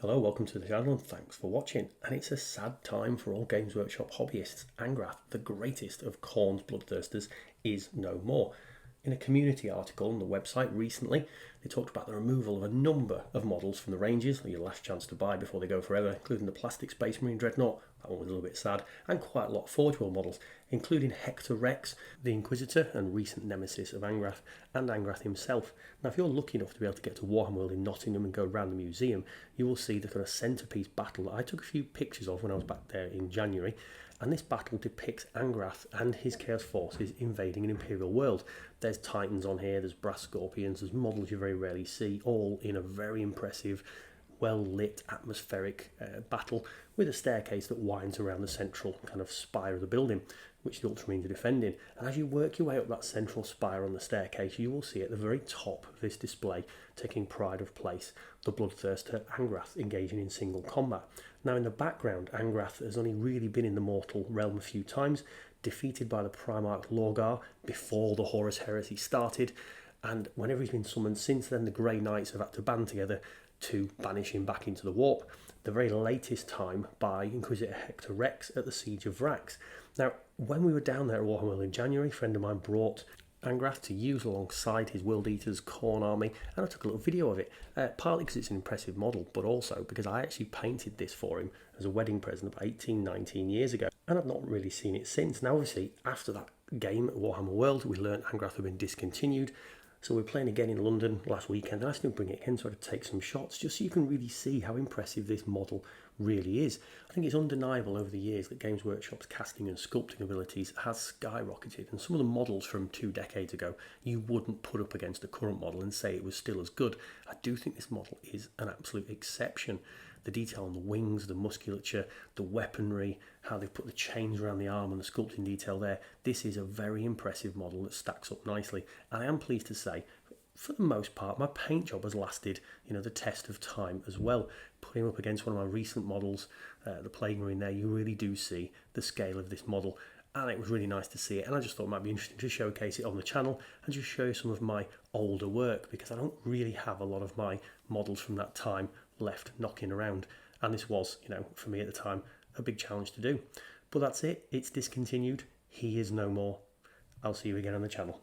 Hello, welcome to the channel and thanks for watching. And it's a sad time for all Games Workshop hobbyists. Ggrath, the greatest of Khorne's bloodthirsters, is no more. In a community article on the website recently, they talked about the removal of a number of models from the ranges, your last chance to buy before they go forever, including the plastic Space Marine Dreadnought, that one was a little bit sad, and quite a lot of forgeworld models, including Hector Rex, the Inquisitor and recent nemesis of Ggrath, and Ggrath himself. Now if you're lucky enough to be able to get to Warhammer World in Nottingham and go around the museum, you will see the kind of centrepiece battle that I took a few pictures of when I was back there in January, and this battle depicts Ggrath and his Chaos forces invading an Imperial world. There's Titans on here, there's Brass Scorpions, there's models you very rarely see, all in a very impressive, well-lit, atmospheric battle with a staircase that winds around the central kind of spire of the building, which the Ultramarines are defending. And as you work your way up that central spire on the staircase, you will see at the very top of this display, taking pride of place, the bloodthirster Ggrath engaging in single combat. Now in the background, Ggrath has only really been in the mortal realm a few times, defeated by the Primarch Lorgar before the Horus Heresy started, and whenever he's been summoned since then, the Grey Knights have had to band together to banish him back into the warp, the very latest time by Inquisitor Hector Rex at the Siege of Vrax. Now, when we were down there at Warhammer World in January, a friend of mine brought Ggrath to use alongside his World Eaters Khorne army, and I took a little video of it, partly because it's an impressive model, but also because I actually painted this for him as a wedding present about 18-19 years ago, and I've not really seen it since. Now obviously, after that game at Warhammer World, we learned Ggrath had been discontinued, so we're playing again in London last weekend, and I asked him to bring it again so I could take some shots, just so you can really see how impressive this model really is. I think it's undeniable over the years that Games Workshop's casting and sculpting abilities has skyrocketed, and some of the models from 2 decades ago you wouldn't put up against the current model and say it was still as good. I do think this model is an absolute exception. The detail on the wings, the musculature, the weaponry, how they've put the chains around the arm and the sculpting detail there. This is a very impressive model that stacks up nicely. And I am pleased to say, for the most part, my paint job has lasted, the test of time as well. Putting up against one of my recent models, the Plague Marine there, you really do see the scale of this model. And it was really nice to see it, and I just thought it might be interesting to showcase it on the channel and just show you some of my older work, because I don't really have a lot of my models from that time left knocking around, and this was, for me at the time, a big challenge to do. But that's it, it's discontinued, he is no more. I'll see you again on the channel.